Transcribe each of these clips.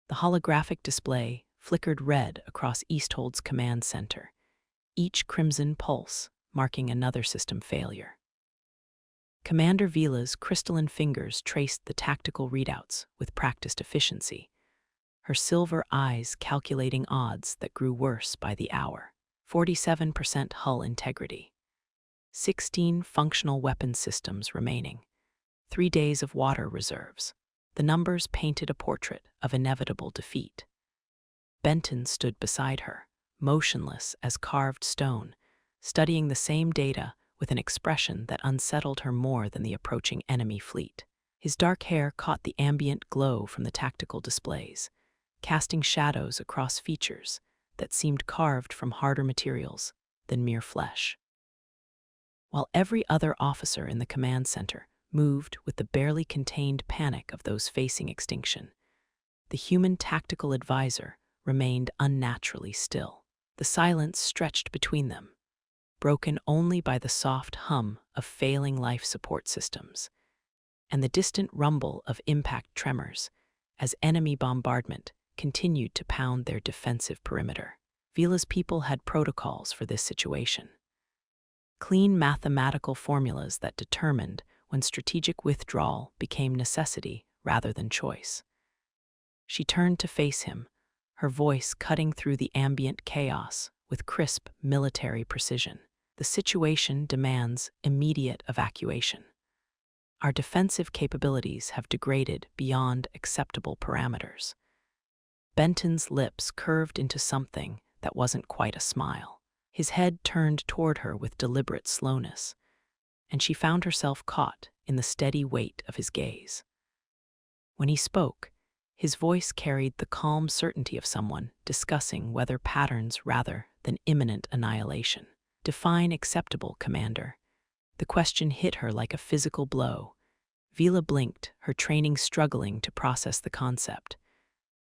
The holographic display flickered red across Easthold's command center, each crimson pulse marking another system failure. Commander Vila's crystalline fingers traced the tactical readouts with practiced efficiency, her silver eyes calculating odds that grew worse by the hour. 47% hull integrity. 16 functional weapon systems remaining. 3 days of water reserves. The numbers painted a portrait of inevitable defeat. Benton stood beside her, motionless as carved stone, studying the same data with an expression that unsettled her more than the approaching enemy fleet. His dark hair caught the ambient glow from the tactical displays, casting shadows across features that seemed carved from harder materials than mere flesh. While every other officer in the command center moved with the barely contained panic of those facing extinction, the human tactical advisor remained unnaturally still. The silence stretched between them, broken only by the soft hum of failing life support systems and the distant rumble of impact tremors as enemy bombardment continued to pound their defensive perimeter. Vila's people had protocols for this situation. Clean mathematical formulas that determined when strategic withdrawal became necessity rather than choice. She turned to face him, her voice cutting through the ambient chaos with crisp military precision. The situation demands immediate evacuation. Our defensive capabilities have degraded beyond acceptable parameters. Benton's lips curved into something that wasn't quite a smile. His head turned toward her with deliberate slowness, and she found herself caught in the steady weight of his gaze. When he spoke, his voice carried the calm certainty of someone discussing weather patterns rather than imminent annihilation. "Define acceptable, Commander." The question hit her like a physical blow. Vila blinked, her training struggling to process the concept.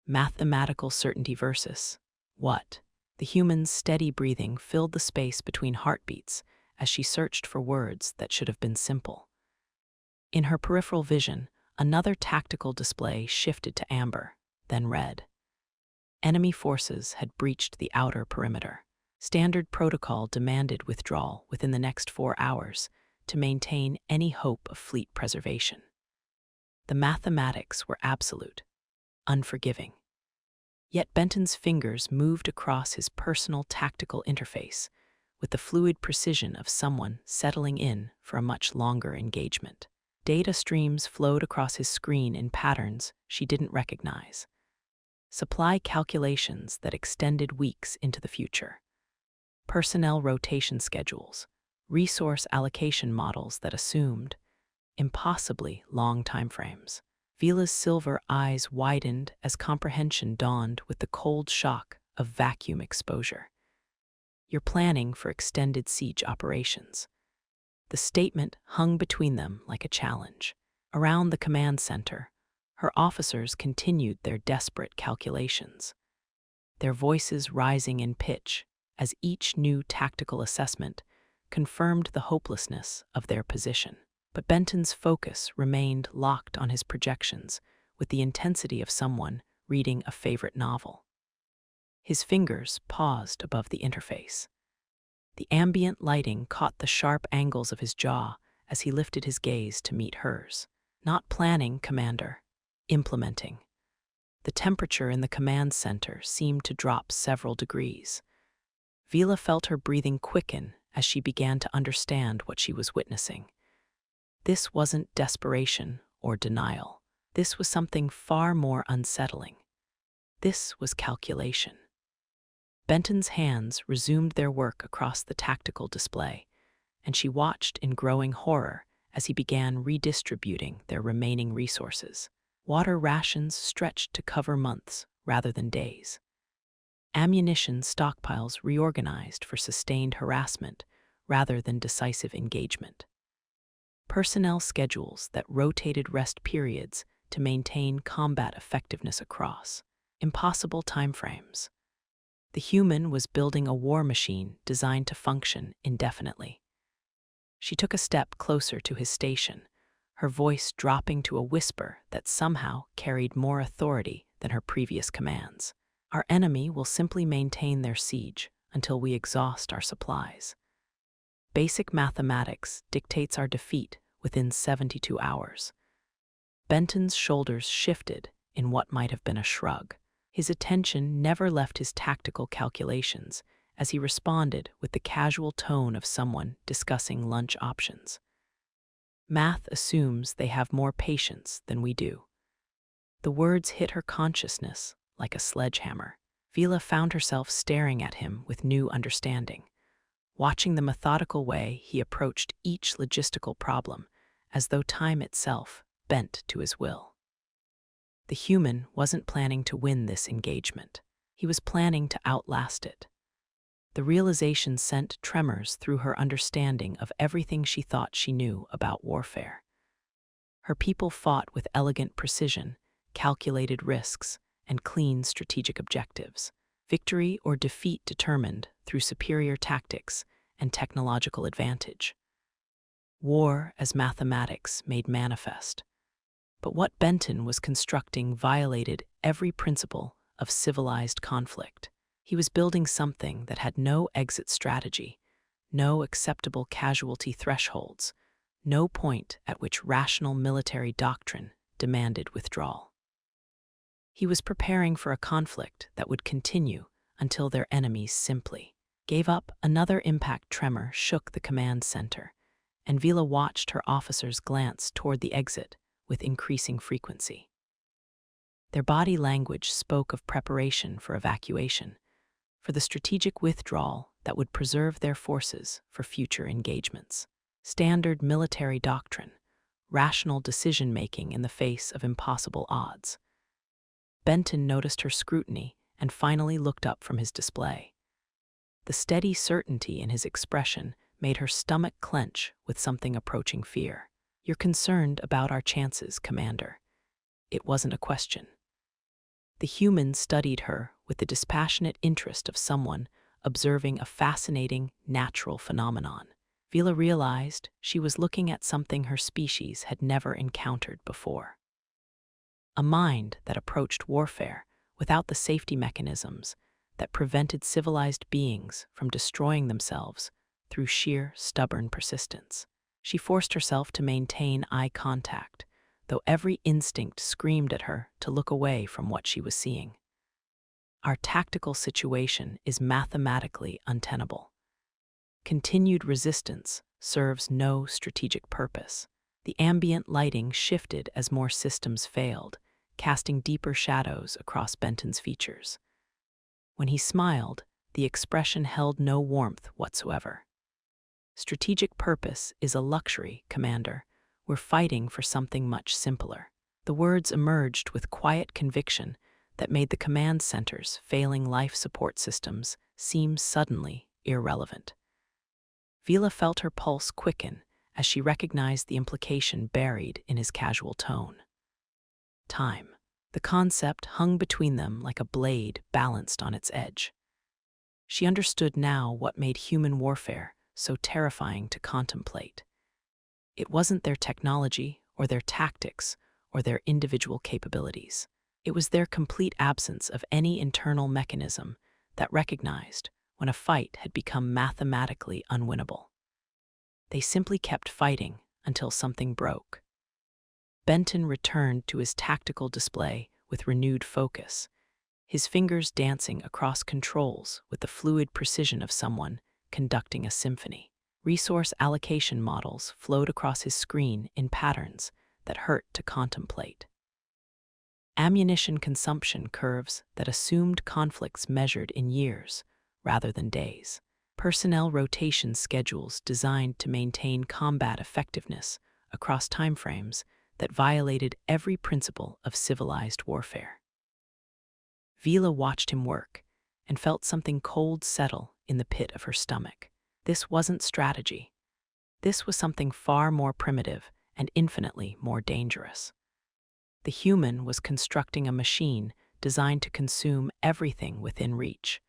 Mathematical certainty versus what? The human's steady breathing filled the space between heartbeats as she searched for words that should have been simple. In her peripheral vision, another tactical display shifted to amber, then red. Enemy forces had breached the outer perimeter. Standard protocol demanded withdrawal within the next 4 hours to maintain any hope of fleet preservation. The mathematics were absolute, unforgiving. Yet Benton's fingers moved across his personal tactical interface with the fluid precision of someone settling in for a much longer engagement. Data streams flowed across his screen in patterns she didn't recognize. Supply calculations that extended weeks into the future. Personnel rotation schedules, resource allocation models that assumed impossibly long timeframes. Vila's silver eyes widened as comprehension dawned with the cold shock of vacuum exposure. "You're planning for extended siege operations." The statement hung between them like a challenge. Around the command center, her officers continued their desperate calculations, their voices rising in pitch as each new tactical assessment confirmed the hopelessness of their position. But Benton's focus remained locked on his projections with the intensity of someone reading a favorite novel. His fingers paused above the interface. The ambient lighting caught the sharp angles of his jaw as he lifted his gaze to meet hers. "Not planning, Commander. Implementing." The temperature in the command center seemed to drop several degrees. Vila felt her breathing quicken as she began to understand what she was witnessing. This wasn't desperation or denial. This was something far more unsettling. This was calculation. Benton's hands resumed their work across the tactical display, and she watched in growing horror as he began redistributing their remaining resources. Water rations stretched to cover months rather than days. Ammunition stockpiles reorganized for sustained harassment rather than decisive engagement. Personnel schedules that rotated rest periods to maintain combat effectiveness across impossible timeframes. The human was building a war machine designed to function indefinitely. She took a step closer to his station, her voice dropping to a whisper that somehow carried more authority than her previous commands. Our enemy will simply maintain their siege until we exhaust our supplies. Basic mathematics dictates our defeat within 72 hours. Benton's shoulders shifted in what might have been a shrug. His attention never left his tactical calculations as he responded with the casual tone of someone discussing lunch options. Math assumes they have more patience than we do. The words hit her consciousness like a sledgehammer. Vila found herself staring at him with new understanding, watching the methodical way he approached each logistical problem as though time itself bent to his will. The human wasn't planning to win this engagement. He was planning to outlast it. The realization sent tremors through her understanding of everything she thought she knew about warfare. Her people fought with elegant precision, calculated risks, and clean strategic objectives. Victory or defeat determined through superior tactics and technological advantage. War as mathematics made manifest. But what Benton was constructing violated every principle of civilized conflict. He was building something that had no exit strategy, no acceptable casualty thresholds, no point at which rational military doctrine demanded withdrawal. He was preparing for a conflict that would continue until their enemies simply gave up. Another impact tremor shook the command center, and Vila watched her officers glance toward the exit with increasing frequency. Their body language spoke of preparation for evacuation, for the strategic withdrawal that would preserve their forces for future engagements. Standard military doctrine, rational decision-making in the face of impossible odds. Benton noticed her scrutiny and finally looked up from his display. The steady certainty in his expression made her stomach clench with something approaching fear. "You're concerned about our chances, Commander." It wasn't a question. The human studied her with the dispassionate interest of someone observing a fascinating natural phenomenon. Vila realized she was looking at something her species had never encountered before. A mind that approached warfare without the safety mechanisms that prevented civilized beings from destroying themselves through sheer, stubborn persistence. She forced herself to maintain eye contact, though every instinct screamed at her to look away from what she was seeing. Our tactical situation is mathematically untenable. Continued resistance serves no strategic purpose. The ambient lighting shifted as more systems failed, casting deeper shadows across Benton's features. When he smiled, the expression held no warmth whatsoever. "Strategic purpose is a luxury, Commander. We're fighting for something much simpler." The words emerged with quiet conviction that made the command center's failing life support systems seem suddenly irrelevant. Vila felt her pulse quicken as she recognized the implication buried in his casual tone. Time. The concept hung between them like a blade balanced on its edge. She understood now what made human warfare so terrifying to contemplate. It wasn't their technology or their tactics or their individual capabilities. It was their complete absence of any internal mechanism that recognized when a fight had become mathematically unwinnable. They simply kept fighting until something broke. Benton returned to his tactical display with renewed focus, his fingers dancing across controls with the fluid precision of someone conducting a symphony. Resource allocation models flowed across his screen in patterns that hurt to contemplate. Ammunition consumption curves that assumed conflicts measured in years rather than days. Personnel rotation schedules designed to maintain combat effectiveness across timeframes that violated every principle of civilized warfare. Vila watched him work and felt something cold settle in the pit of her stomach. This wasn't strategy. This was something far more primitive and infinitely more dangerous. The human was constructing a machine designed to consume everything within reach,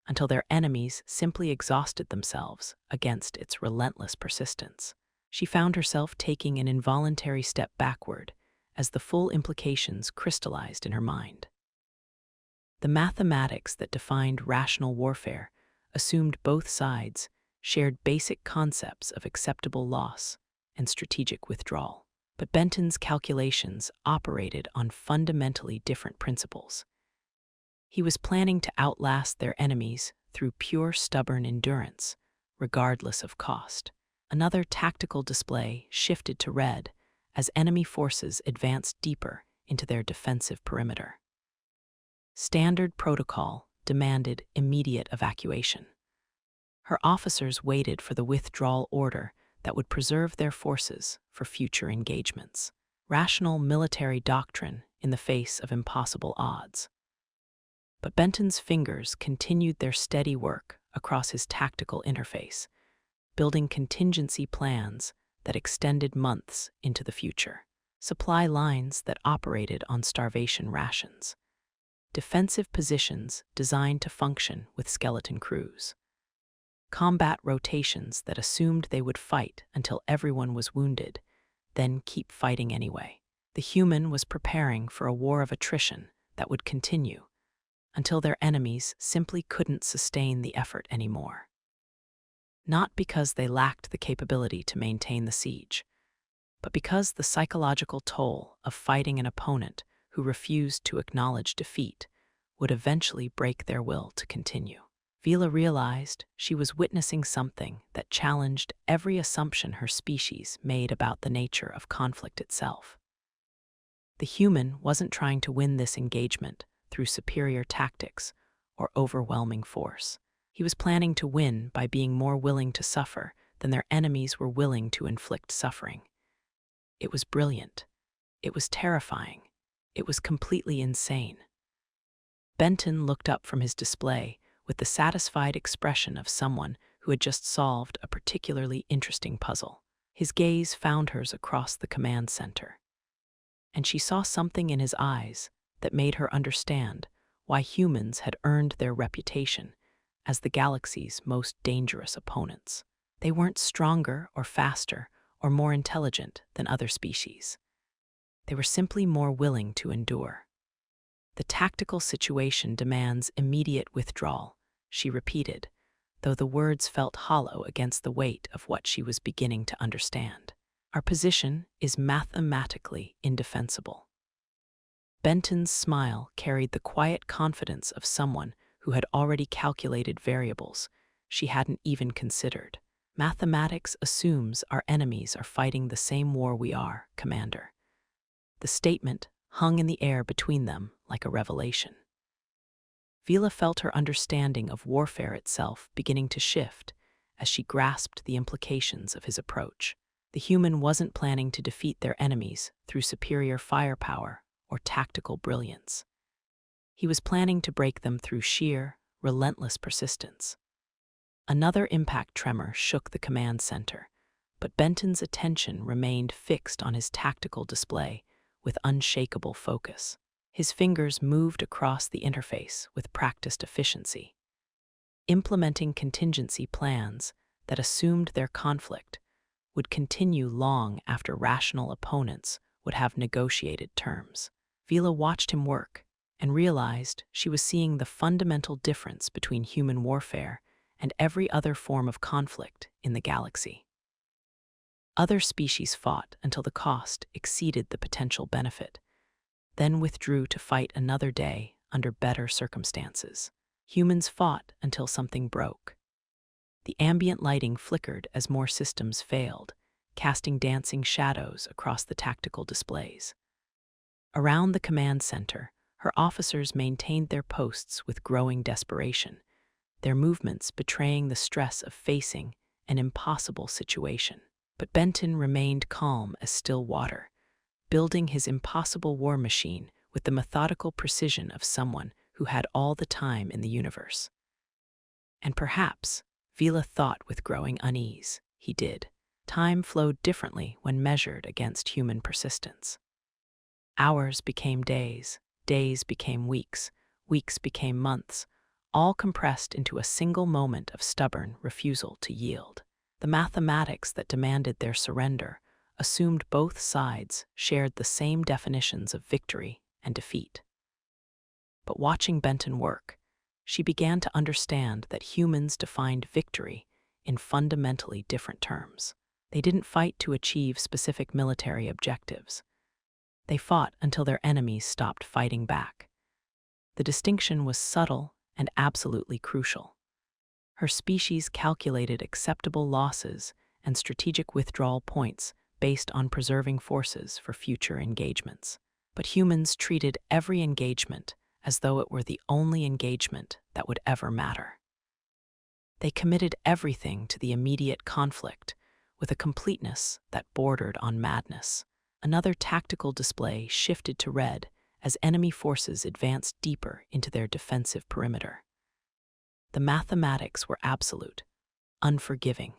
until their enemies simply exhausted themselves against its relentless persistence. She found herself taking an involuntary step backward as the full implications crystallized in her mind. The mathematics that defined rational warfare assumed both sides shared basic concepts of acceptable loss and strategic withdrawal. But Benton's calculations operated on fundamentally different principles. He was planning to outlast their enemies through pure stubborn endurance, regardless of cost. Another tactical display shifted to red as enemy forces advanced deeper into their defensive perimeter. Standard protocol demanded immediate evacuation. Her officers waited for the withdrawal order that would preserve their forces for future engagements. Rational military doctrine in the face of impossible odds. But Benton's fingers continued their steady work across his tactical interface, building contingency plans that extended months into the future. Supply lines that operated on starvation rations. Defensive positions designed to function with skeleton crews. Combat rotations that assumed they would fight until everyone was wounded, then keep fighting anyway. The human was preparing for a war of attrition that would continue until their enemies simply couldn't sustain the effort anymore. Not because they lacked the capability to maintain the siege, but because the psychological toll of fighting an opponent who refused to acknowledge defeat would eventually break their will to continue. Vila realized she was witnessing something that challenged every assumption her species made about the nature of conflict itself. The human wasn't trying to win this engagement through superior tactics or overwhelming force. He was planning to win by being more willing to suffer than their enemies were willing to inflict suffering. It was brilliant. It was terrifying. It was completely insane. Benton looked up from his display with the satisfied expression of someone who had just solved a particularly interesting puzzle. His gaze found hers across the command center, and she saw something in his eyes that made her understand why humans had earned their reputation as the galaxy's most dangerous opponents. They weren't stronger or faster or more intelligent than other species. They were simply more willing to endure. The tactical situation demands immediate withdrawal, she repeated, though the words felt hollow against the weight of what she was beginning to understand. Our position is mathematically indefensible. Benton's smile carried the quiet confidence of someone who had already calculated variables she hadn't even considered. Mathematics assumes our enemies are fighting the same war we are, Commander. The statement hung in the air between them like a revelation. Vila felt her understanding of warfare itself beginning to shift as she grasped the implications of his approach. The human wasn't planning to defeat their enemies through superior firepower or tactical brilliance. He was planning to break them through sheer, relentless persistence. Another impact tremor shook the command center, but Benton's attention remained fixed on his tactical display with unshakable focus. His fingers moved across the interface with practiced efficiency, implementing contingency plans that assumed their conflict would continue long after rational opponents would have negotiated terms. Vila watched him work and realized she was seeing the fundamental difference between human warfare and every other form of conflict in the galaxy. Other species fought until the cost exceeded the potential benefit, then withdrew to fight another day under better circumstances. Humans fought until something broke. The ambient lighting flickered as more systems failed, casting dancing shadows across the tactical displays. Around the command center, her officers maintained their posts with growing desperation, their movements betraying the stress of facing an impossible situation. But Benton remained calm as still water, building his impossible war machine with the methodical precision of someone who had all the time in the universe. And perhaps, Vila thought with growing unease, he did. Time flowed differently when measured against human persistence. Hours became days, days became weeks, weeks became months, all compressed into a single moment of stubborn refusal to yield. The mathematics that demanded their surrender assumed both sides shared the same definitions of victory and defeat. But watching Benton work, she began to understand that humans defined victory in fundamentally different terms. They didn't fight to achieve specific military objectives. They fought until their enemies stopped fighting back. The distinction was subtle and absolutely crucial. Her species calculated acceptable losses and strategic withdrawal points based on preserving forces for future engagements. But humans treated every engagement as though it were the only engagement that would ever matter. They committed everything to the immediate conflict with a completeness that bordered on madness. Another tactical display shifted to red as enemy forces advanced deeper into their defensive perimeter. The mathematics were absolute, unforgiving.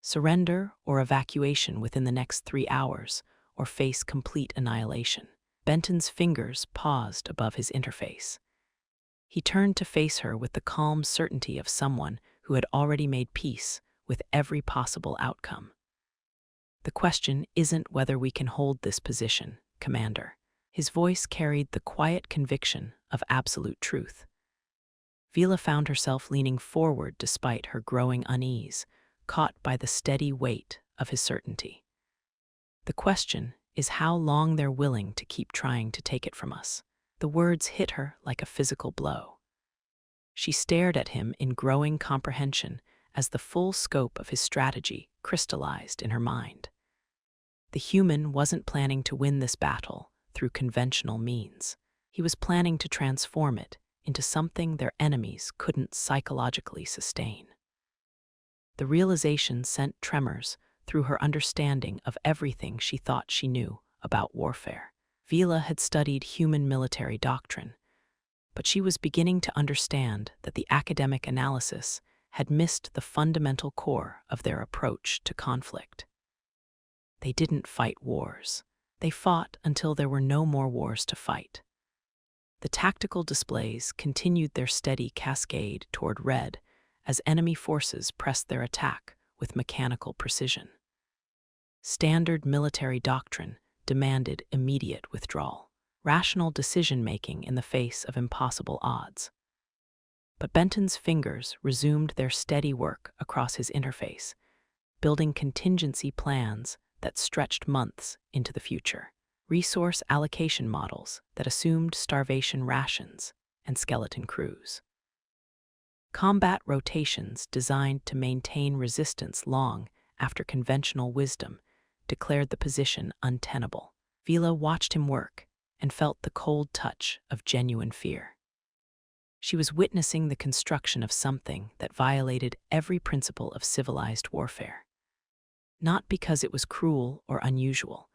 Surrender or evacuation within the next 3 hours, or face complete annihilation. Benton's fingers paused above his interface. He turned to face her with the calm certainty of someone who had already made peace with every possible outcome. The question isn't whether we can hold this position, Commander. His voice carried the quiet conviction of absolute truth. Vila found herself leaning forward despite her growing unease, caught by the steady weight of his certainty. The question is how long they're willing to keep trying to take it from us. The words hit her like a physical blow. She stared at him in growing comprehension as the full scope of his strategy crystallized in her mind. The human wasn't planning to win this battle through conventional means. He was planning to transform it into something their enemies couldn't psychologically sustain. The realization sent tremors through her understanding of everything she thought she knew about warfare. Vila had studied human military doctrine, but she was beginning to understand that the academic analysis had missed the fundamental core of their approach to conflict. They didn't fight wars. They fought until there were no more wars to fight. The tactical displays continued their steady cascade toward red as enemy forces pressed their attack with mechanical precision. Standard military doctrine demanded immediate withdrawal, rational decision-making in the face of impossible odds. But Benton's fingers resumed their steady work across his interface, building contingency plans that stretched months into the future, resource allocation models that assumed starvation rations and skeleton crews, combat rotations designed to maintain resistance long after conventional wisdom declared the position untenable. Vila watched him work and felt the cold touch of genuine fear. She was witnessing the construction of something that violated every principle of civilized warfare. Not because it was cruel or unusual,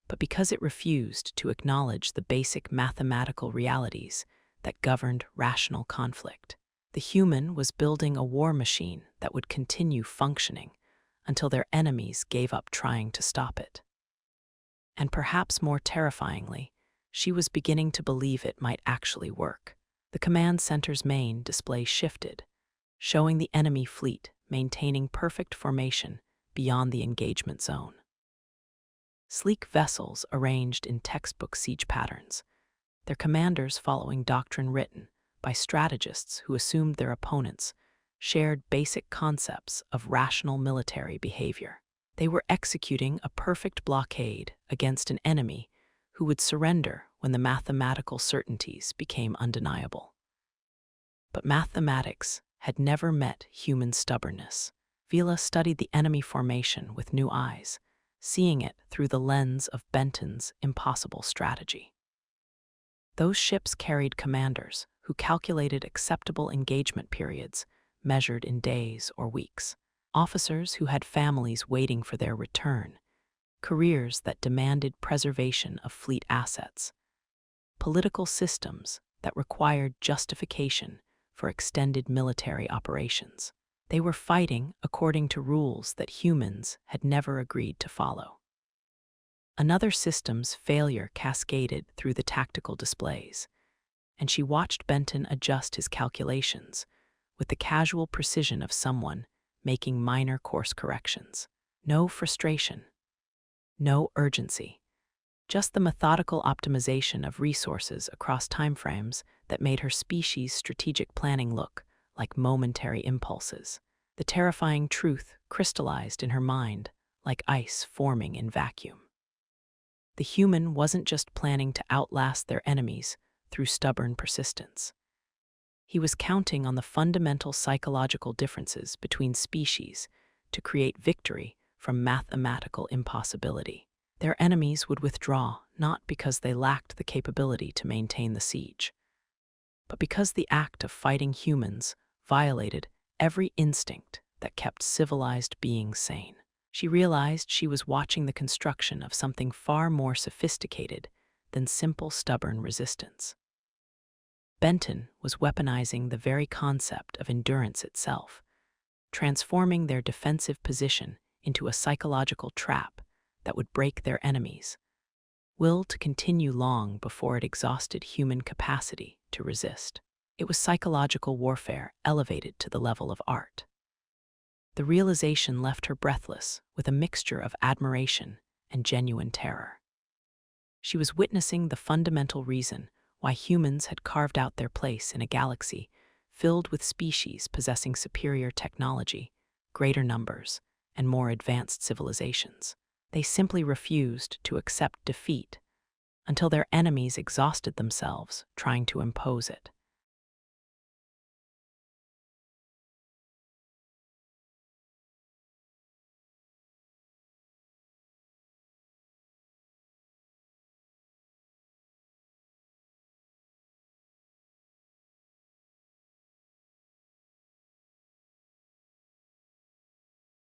but because it refused to acknowledge the basic mathematical realities that governed rational conflict. The human was building a war machine that would continue functioning until their enemies gave up trying to stop it. And perhaps more terrifyingly, she was beginning to believe it might actually work. The command center's main display shifted, showing the enemy fleet maintaining perfect formation beyond the engagement zone. Sleek vessels arranged in textbook siege patterns, their commanders following doctrine written by strategists who assumed their opponents shared basic concepts of rational military behavior. They were executing a perfect blockade against an enemy who would surrender when the mathematical certainties became undeniable. But mathematics had never met human stubbornness. Vila studied the enemy formation with new eyes, seeing it through the lens of Benton's impossible strategy. Those ships carried commanders who calculated acceptable engagement periods measured in days or weeks, officers who had families waiting for their return, careers that demanded preservation of fleet assets, political systems that required justification for extended military operations. They were fighting according to rules that humans had never agreed to follow. Another system's failure cascaded through the tactical displays, and she watched Benton adjust his calculations with the casual precision of someone making minor course corrections. No frustration, no urgency, just the methodical optimization of resources across timeframes that made her species' strategic planning look like momentary impulses. The terrifying truth crystallized in her mind like ice forming in vacuum. The human wasn't just planning to outlast their enemies through stubborn persistence. He was counting on the fundamental psychological differences between species to create victory from mathematical impossibility. Their enemies would withdraw not because they lacked the capability to maintain the siege, but because the act of fighting humans violated every instinct that kept civilized beings sane. She realized she was watching the construction of something far more sophisticated than simple stubborn resistance. Benton was weaponizing the very concept of endurance itself, transforming their defensive position into a psychological trap that would break their enemies' will to continue long before it exhausted human capacity to resist. It was psychological warfare elevated to the level of art. The realization left her breathless with a mixture of admiration and genuine terror. She was witnessing the fundamental reason why humans had carved out their place in a galaxy filled with species possessing superior technology, greater numbers, and more advanced civilizations. They simply refused to accept defeat until their enemies exhausted themselves trying to impose it.